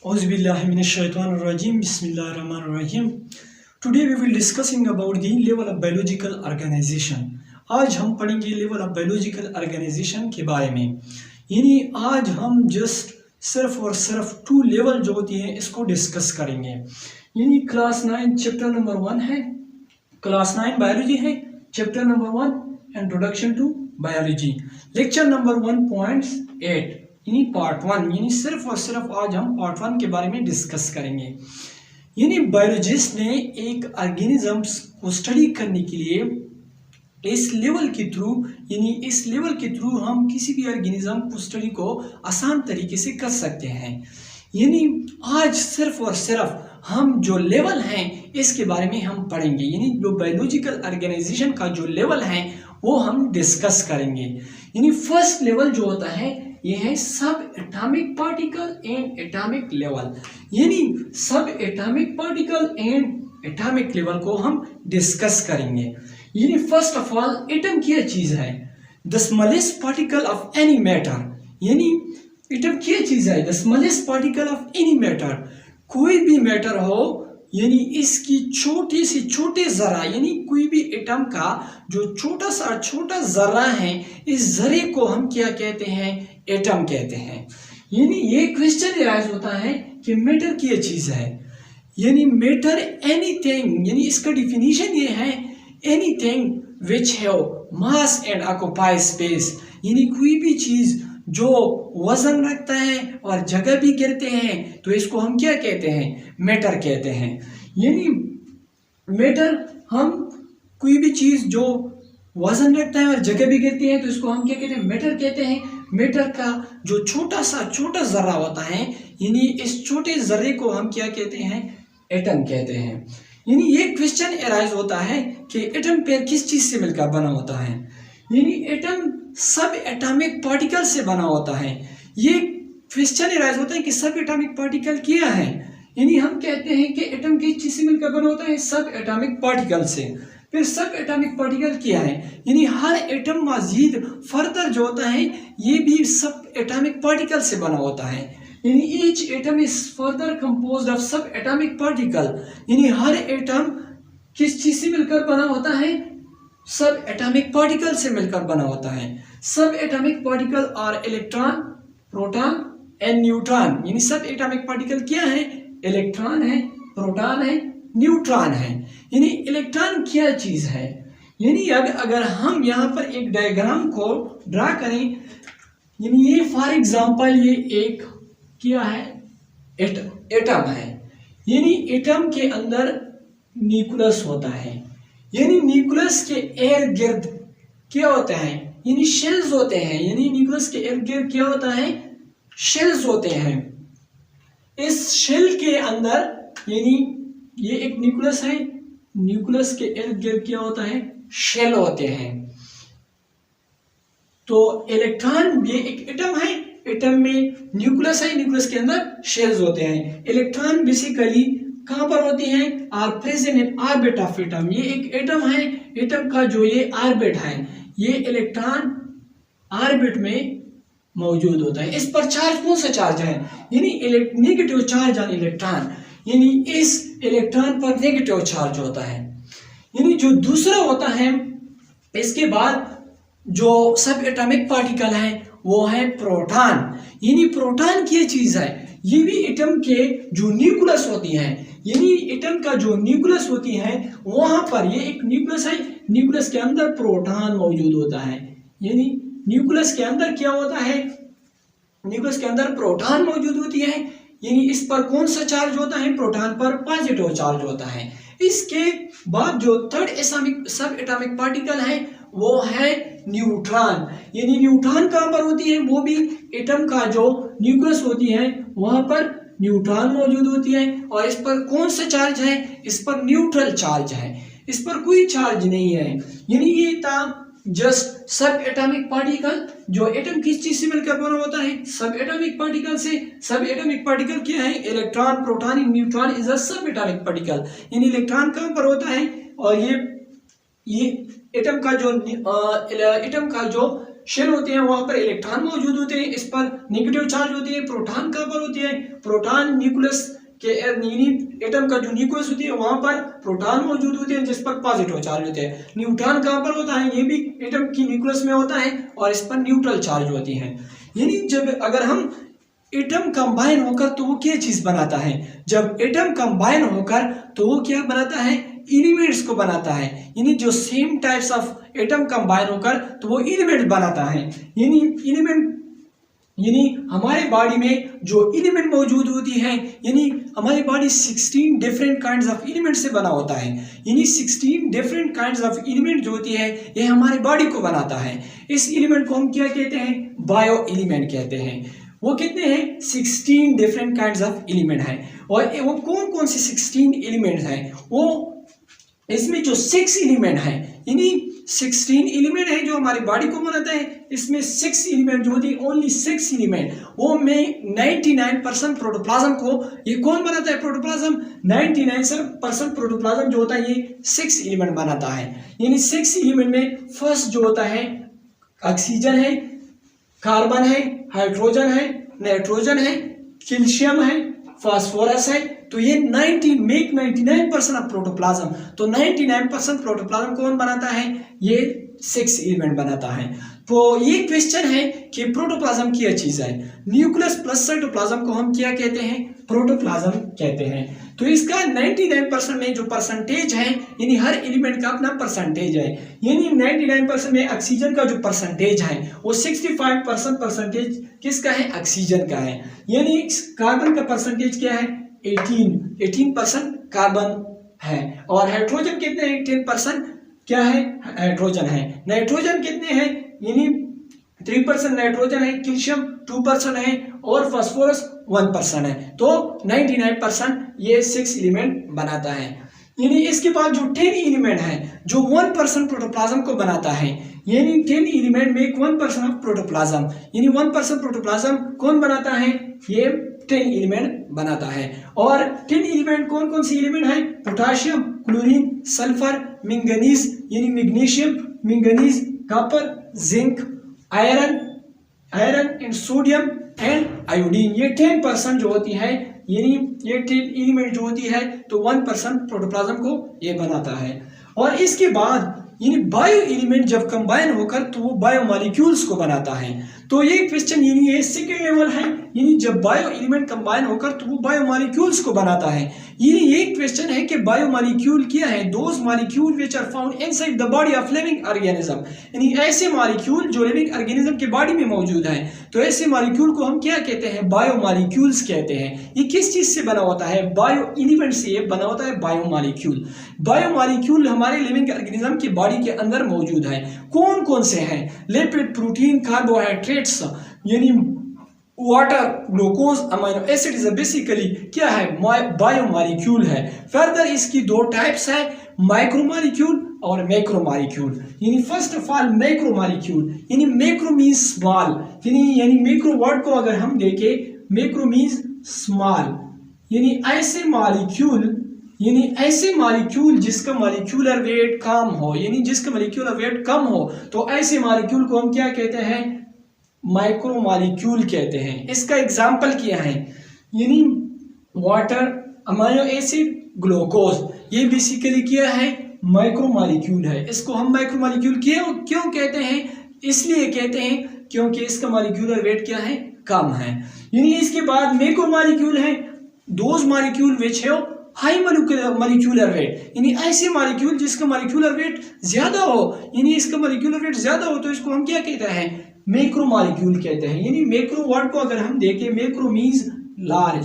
Auzubillahiminash-shaytanir-rajim. Bismillahir-rahmanir-rahim. Today we will discussing about the level of biological organization. आज हम पढ़ेंगे level of biological organisation के बारे में। यानी आज हम जस्ट सिर्फ और सिर्फ 2 लेवल जो होती हैं इसको डिस्कस करेंगे। यानी क्लास 9 चैप्टर नंबर 1 है, क्लास 9 बायोलॉजी है, chapter number 1 introduction to biology, lecture number 1.8 यानी पार्ट 1। यानी सिर्फ और सिर्फ आज हम पार्ट 1 के बारे में डिस्कस करेंगे। यानी बायोलॉजिस्ट ने एक ऑर्गेनिजम्स को स्टडी करने के लिए इस लेवल के थ्रू हम किसी भी ऑर्गेनिज्म को स्टडी को आसान तरीके से कर सकते हैं। यानी आज सिर्फ और सिर्फ हम जो लेवल हैं इसके बारे में हम पढ़ेंगे। यानी जो बायोलॉजिकल ऑर्गेनाइजेशन का जो लेवल है वो हम डिस्कस करेंगे। यानी फर्स्ट लेवल जो होता है ये है सब atomic particle and atomic level. यानी सब atomic particle and atomic level को हम डिस्कस करेंगे। यानी फर्स्ट ऑफ ऑल एटम क्या चीज है? The smallest particle of any matter. यानी एटम क्या चीज है? The smallest particle of any matter. कोई भी मैटर हो यानी इसकी छोटे से छोटे जरा, यानी कोई भी एटम का जो छोटा जरा है इस जरे को हम क्या कहते हैं? एटम कहते हैं। यानी ये क्वेश्चन राइज होता है कि मैटर क्या चीज है? यानी मैटर एनीथिंग, यानी इसका डिफिनीशन ये है anything which have mass and occupy space. यानी कोई भी चीज जो वजन रखता है और जगह भी घेरते हैं तो इसको हम क्या कहते हैं? मैटर कहते हैं। यानी मैटर, हम कोई भी चीज जो वजन रखता है और जगह भी घेरती है तो इसको हम क्या कहते हैं? मैटर कहते हैं। मैटर का जो छोटा जर्रा होता है यानी इस छोटे जर्रे को हम क्या कहते हैं? एटम कहते हैं। यानी ये क्वेश्चन अराइज होता है कि एटम पेयर किस चीज से मिलकर बना होता है? यानी एटम सब एटॉमिक पार्टिकल से बना होता है। ये क्वेश्चन अराइज होता है कि सब एटॉमिक पार्टिकल क्या है? यानी हम कहते हैं कि एटम किस चीज से मिलकर बना होता है? सब एटॉमिक पार्टिकल से। फिर सब एटॉमिक पार्टिकल क्या है? यानी हर एटम मजीद फर्दर जो होता है ये भी सब एटॉमिक पार्टिकल से बना होता है। यानी each atom is further composed of सब एटॉमिक पार्टिकल। यानी हर एटम किस चीज से मिलकर बना होता है? सब एटॉमिक पार्टिकल से मिलकर बना होता है। सब एटॉमिक पार्टिकल और इलेक्ट्रॉन, प्रोटॉन एंड न्यूट्रॉन। यानी सब एटॉमिक पार्टिकल क्या है? इलेक्ट्रॉन है, प्रोटॉन है, न्यूट्रॉन है। यानी इलेक्ट्रॉन क्या चीज है? यानी अगर हम यहाँ पर एक डायग्राम को ड्रा करें, यानी ये फॉर एग्जांपल ये एक क्या है? एटम है। यानी एटम के अंदर न्यूक्लियस होता है। यानी न्यूक्लियस के इर्द गिर्द क्या होता है? यानी शेल्स होते हैं। यानी न्यूक्लियस के इर्द गिर्द क्या होता है? शेल्स होते हैं। इस शेल के अंदर, यानी ये एक न्यूक्लियस है, न्यूक्लियस के इर्द गिर्द क्या होता है? शेल होते हैं। तो इलेक्ट्रॉन ये एक एटम है, एटम में न्यूक्लियस है, न्यूक्लियस के अंदर शेल्स होते हैं। इलेक्ट्रॉन बेसिकली कहां पर होती हैं? Are present in orbit of atom. ये एक एटम है, एटम का जो ये ऑर्बिट है ये इलेक्ट्रॉन ऑर्बिट में मौजूद होता है। इस पर चार्ज कौन सा चार्ज है? यानी नेगेटिव चार्ज ऑन इलेक्ट्रॉन। यानी इस इलेक्ट्रॉन पर नेगेटिव चार्ज होता है। यानी जो दूसरा होता है इसके बाद जो सब एटॉमिक पार्टिकल है वो है प्रोटॉन। यानी प्रोटॉन की चीज है, ये भी एटम के जो न्यूक्लियस होती है, यानी एटम का जो न्यूक्लियस होती है वहां पर ये एक न्यूक्लियस है, न्यूक्लियस के अंदर प्रोटॉन मौजूद होता है। यानी न्यूक्लियस के अंदर क्या होता है? न्यूक्लियस के अंदर प्रोटॉन मौजूद होती है। यानी इस पर कौन सा चार्ज होता है? प्रोटॉन पर पॉजिटिव चार्ज होता है। इसके बाद जो थर्ड सब एटॉमिक पार्टिकल है वो है न्यूट्रॉन। यानी न्यूट्रॉन कहां पर होती है? वो भी एटम का जो न्यूक्लियस होती है वहां पर न्यूट्रॉन मौजूद होती है। और इस पर कौन सा चार्ज है? इस पर न्यूट्रल चार्ज है, इस पर कोई चार्ज नहीं है। यानी ये था जस्ट सब एटॉमिक पार्टिकल। जो एटम किस चीज से मिलकर बना होता है? सब एटॉमिक पार्टिकल से। सब एटॉमिक पार्टिकल क्या है? Electron, proton, neutron is a सब एटॉमिक पार्टिकल। यानी इलेक्ट्रॉन कहां पर होता है? और ये एटम का जो शेल होते हैं वहां पर इलेक्ट्रॉन मौजूद होते हैं, इस पर नेगेटिव चार्ज होती है। प्रोटॉन कहाँ पर होती है, प्रोटॉन न्यूक्लियस के एटम का जो न्यूक्लियस होती है वहां पर प्रोटॉन मौजूद होते हैं जिस पर पॉजिटिव चार्ज होते हैं। न्यूट्रॉन कहाँ पर होता है, ये भी एटम की न्यूक्लियस में होता है और इस पर न्यूट्रल चार्ज होती है। यानी जब अगर हम एटम कंबाइन होकर तो वो क्या चीज बनाता है, जब एटम कंबाइन होकर तो वो क्या बनाता है, एलिमेंट्स को बनाता है। यानी जो same types of atom combine होकर तो वो एलिमेंट बनाता है। यानी एलिमेंट यानी हमारे बॉडी में जो एलिमेंट मौजूद होती है, यानी हमारी body 16 different kinds of element से बना होता है। यानी 16 डिफरेंट काइंड्स ऑफ एलिमेंट जो होती है ये हमारे बॉडी को बनाता है। इस एलिमेंट को हम क्या कहते हैं, बायो एलिमेंट कहते हैं। वो कितने हैं, 16 डिफरेंट काइंड्स ऑफ एलिमेंट है। और वो कौन कौन से 16 एलिमेंट्स हैं, वो इसमें जो 6 एलिमेंट है, यानी 16 एलिमेंट है जो हमारी बॉडी को बनाता है, इसमें 6 एलिमेंट जो होती है, ओनली 6 एलिमेंट, वो में 99% प्रोटोप्लाज्म को ये कौन बनाता है, प्रोटोप्लाज्म। 99% प्रोटोप्लाज्म जो होता है ये 6 एलिमेंट बनाता है। यानी 6 एलिमेंट में फर्स्ट जो होता है ऑक्सीजन है, कार्बन है, हाइड्रोजन है, नाइट्रोजन है, कैल्शियम है, फास्फोरस है। तो ये 99% ऑफ प्रोटोप्लाज्म, तो 99% प्रोटोप्लाज्म कौन बनाता है, ये 6 एलिमेंट बनाता है। तो ये क्वेश्चन है कि प्रोटोप्लाज्म क्या चीज है। न्यूक्लियस प्लस साइटोप्लाज्म को हम क्या कहते हैं, प्रोटोप्लाज्म कहते हैं। तो इसका 99% में जो परसेंटेज है, यानी हर एलिमेंट का अपना परसेंटेज है। यानी 99% में ऑक्सीजन का जो परसेंटेज है वो 65% परसेंटेज किसका है, ऑक्सीजन का है। यानी कार्बन का परसेंटेज क्या है, 18% कार्बन है। और हाइड्रोजन कितने हैं, 10% क्या है, हाइड्रोजन है। नाइट्रोजन कितने हैं, यानी 3% नाइट्रोजन है, कैल्शियम 2% है और फास्फोरस 1% है। तो 99% ये 6 एलिमेंट बनाता है। यानी इसके बाद जो 10 एलिमेंट है जो 1% प्रोटोप्लाज्म को बनाता है, यानी 10 एलिमेंट में 1% ऑफ प्रोटोप्लाज्म, यानी 1% प्रोटोप्लाज्म कौन बनाता है, ये 10 एलिमेंट बनाता है। और 10 एलिमेंट कौन कौन सी एलिमेंट है, पोटाशियम, क्लोरीन, सल्फर, मैंगनीज यानी magnesium, manganese, copper, zinc, iron and sodium and iodine. ये 10% जो होती है, यानी ये 10 एलिमेंट जो होती है तो 1% प्रोटोप्लाज्म को ये बनाता है। और इसके बाद यानी बायो एलिमेंट जब कंबाइन होकर तो वो बायो मॉलिक्यूल्स को बनाता है। तो ये क्वेश्चन यानी ये सेकेंड लेवल है, यानी जब बायो एलिमेंट कंबाइन होकर तो वो बायो मॉलिक्यूल्स को बनाता है। ये क्वेश्चन है कि बायो मॉलिक्यूल क्या है, those molecule which are found inside the body of living organism, यानी ऐसे मॉलिक्यूल जो लिविंग ऑर्गेनिज्म के बॉडी में मौजूद है। तो ऐसे मॉलिक्यूल को हम क्या कहते हैं, बायो मॉलिक्यूल्स कहते हैं। ये किस चीज से बना होता है, बायो एलिमेंट से ये बना होता है बायो मॉलिक्यूल। बायो मॉलिक्यूल हमारे लिविंग ऑर्गेनिज्म की बॉडी के अंदर मौजूद है। कौन कौन से हैं, लिपिड, प्रोटीन, कार्बोहाइड्रेट्स यानी water, glucose, amino acid is basically क्या है, बायो मॉलिक्यूल है। फर्दर इसकी 2 टाइप्स है, माइक्रो मॉलिक्यूल और मैक्रो मॉलिक्यूल। यानी first of all macro molecule, यानी मैक्रो मींस स्मॉल, यानी मैक्रो वर्ड को अगर हम देखें, मैक्रो मींस स्मॉल, यानी ऐसे मॉलिक्यूल जिसका मॉलिक्यूलर वेट कम हो, यानी जिसका मॉलिक्यूलर वेट कम हो तो ऐसे मॉलिक्यूल को हम क्या कहते हैं, माइक्रो मॉलिक्यूल कहते हैं। इसका एग्जांपल क्या है, यानी वाटर, अमीनो एसिड, ग्लूकोज, ये बेसिकली क्या है, माइक्रो मॉलिक्यूल है। इसको हम माइक्रो मॉलिक्यूल क्यों कहते हैं, इसलिए कहते हैं क्योंकि इसका मॉलिक्यूलर वेट क्या है, कम है। यानी इसके बाद मैक्रो मॉलिक्यूल है, दोज मॉलिक्यूल विच है हाई मॉलिक्यूलर वेट, यानी ऐसे मॉलिक्यूल जिसका मॉलिक्यूलर वेट ज्यादा हो, यानी इसका मॉलिक्यूलर वेट ज्यादा हो तो इसको हम क्या कहते हैं, मैक्रो मॉलिक्यूल कहते हैं। यानी मैक्रो वर्ड को अगर हम देखें, मैक्रो मींस लार्ज,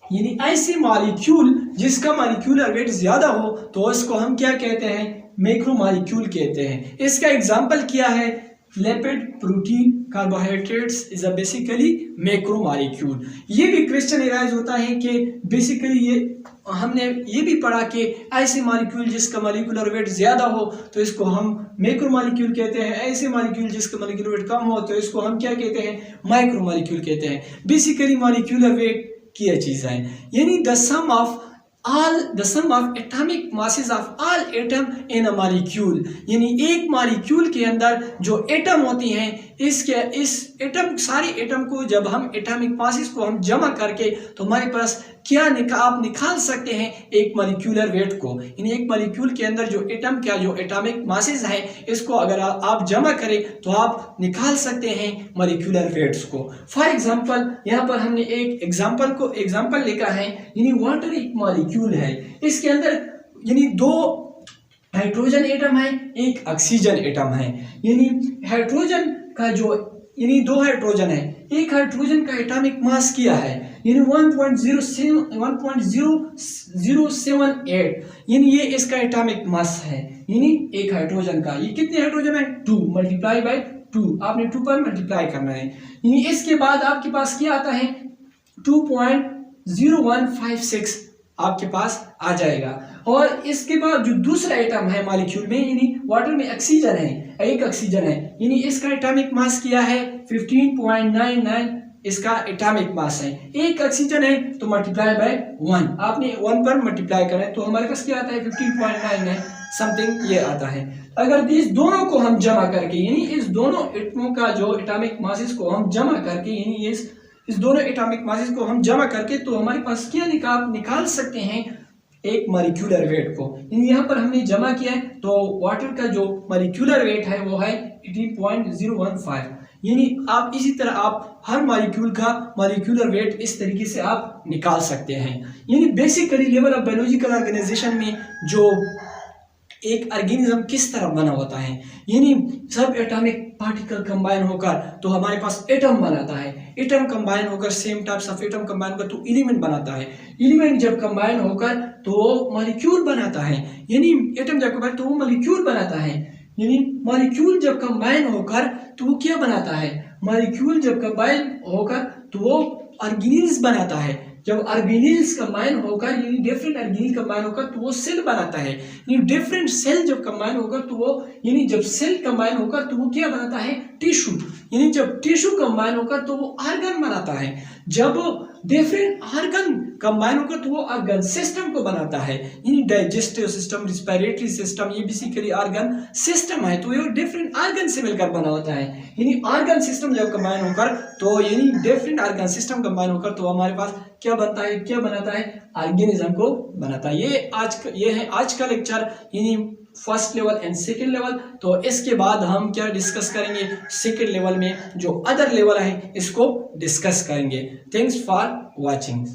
यानी ऐसे मॉलिक्यूल जिसका मॉलिक्यूलर वेट ज्यादा हो तो इसको हम क्या कहते हैं, मैक्रो मॉलिक्यूल कहते हैं। इसका एग्जांपल क्या है, lipid, protein, carbohydrates is a basically macro molecule. ये भी क्वेश्चन एराइज होता है कि बेसिकली ये हमने ये भी पढ़ा कि ऐसे मॉलिक्यूल जिसका मॉलिक्यूलर वेट ज्यादा हो तो इसको हम मैक्रो मॉलिक्यूल कहते हैं, ऐसे मॉलिक्यूल जिसका मॉलिक्यूलर वेट कम हो तो इसको हम क्या कहते हैं, माइक्रो मॉलिक्यूल कहते हैं। बेसिकली मॉलिक्यूलर वेट क्या चीज है, यानी the sum of all the sum of atomic masses of all atom in a molecule, यानी एक मॉलिक्यूल के अंदर जो एटम होती हैं इस एटम सारे एटम को जब हम एटॉमिक मासेस को हम जमा करके तो हमारे पास क्या आप निकाल सकते हैं एक मॉलिक्यूलर वेट को, यानी एक मॉलिक्यूल के अंदर जो एटम का जो एटॉमिक मासेस है इसको अगर आप जमा करें तो आप निकाल सकते हैं मॉलिक्यूलर वेट्स को। फॉर एग्जांपल यहाँ पर हमने एक एग्जांपल लिखा है, यानी वाटर एक मॉलिक्यूल है, इसके अंदर यानी 2 हाइड्रोजन एटम है, एक ऑक्सीजन एटम है। यानी हाइड्रोजन का जो यानी 2 हाइड्रोजन है, एक हाइड्रोजन का एटॉमिक मास किया है यानी 1.078, यानी ये इसका एटॉमिक मास है, यानी एक हाइड्रोजन का। ये कितने हाइड्रोजन है 2 मल्टीप्लाई बाय 2, आपने 2 पर मल्टीप्लाई करना है। यानी इसके बाद आपके पास क्या आता है 2.0156 आपके पास आ जाएगा। और इसके बाद जो दूसरा एटम है मॉलिक्यूल में, यानी वाटर में ऑक्सीजन है, एक ऑक्सीजन है, यानी इसका एटॉमिक मास किया है 15.99, इसका एटॉमिक मास है। एक ऑक्सीजन है तो मल्टीप्लाई बाय 1, आपने 1 पर मल्टीप्लाई करें तो हमारे पास क्या आता है 15.99 समथिंग ये आता है। अगर इस दोनों को हम जमा करके, यानी इस दोनों एटमों का जो एटॉमिक मासेस को हम जमा करके, यानी इस दोनों एटॉमिक मासेस को हम जमा करके तो हमारे पास क्या निकाल सकते हैं एक मॉलिक्यूलर वेट को। यानी यहाँ पर हमने जमा किया है तो वाटर का जो मॉलिक्यूलर वेट है वो है 18.015। यानी आप इसी तरह आप हर मॉलिक्यूल का मॉलिक्यूलर वेट इस तरीके से आप निकाल सकते हैं। यानी basically level of biological organisation में जो एक ऑर्गेनिज्म किस तरह बना होता है, यानी सब एटॉमिक पार्टिकल कंबाइन होकर तो हमारे पास एटम बनाता है, एटम कंबाइन होकर same types of atom combine होकर तो एलिमेंट बनाता है, एलिमेंट जब कंबाइन होकर तो वो मॉलिक्यूल बनाता है, यानी एटम जब कंबाइन तो वो मॉलिक्यूल बनाता है, यानी मॉलिक्यूल जब कंबाइन होकर तो वो क्या बनाता है, मॉलिक्यूल जब कंबाइन होकर तो वो ऑर्गेनिल्स बनाता है, जब ऑर्गेनिल्स कंबाइन होकर यानी डिफरेंट ऑर्गेनिल कंबाइन होकर तो वो सेल बनाता है, यानी डिफरेंट सेल जब कंबाइन होकर तो वो यानी जब सेल कंबाइन होकर तो वो क्या बनाता है टिश्यू, यानी जब टिश्यू कंबाइन होकर तो वो ऑर्गन बनाता है, जब डिफरेंट ऑर्गन कंबाइन होकर तो वो ऑर्गन सिस्टम को बनाता है, यानी डाइजेस्टिव सिस्टम, रिस्पिरेटरी सिस्टम, ये बेसिकली ऑर्गन सिस्टम है तो ये डिफरेंट ऑर्गन से मिलकर बना होता है। यानी ऑर्गन सिस्टम जब कंबाइन होकर तो यानी डिफरेंट ऑर्गन सिस्टम कंबाइन होकर तो हमारे पास क्या बनता है, क्या बनाता है ऑर्गेनिज्म को बनाता है। ये है आज का लेक्चर, यानी first level and second level. तो इसके बाद हम क्या डिस्कस करेंगे, सेकेंड लेवल में जो अदर लेवल है इसको डिस्कस करेंगे। Thanks for watching.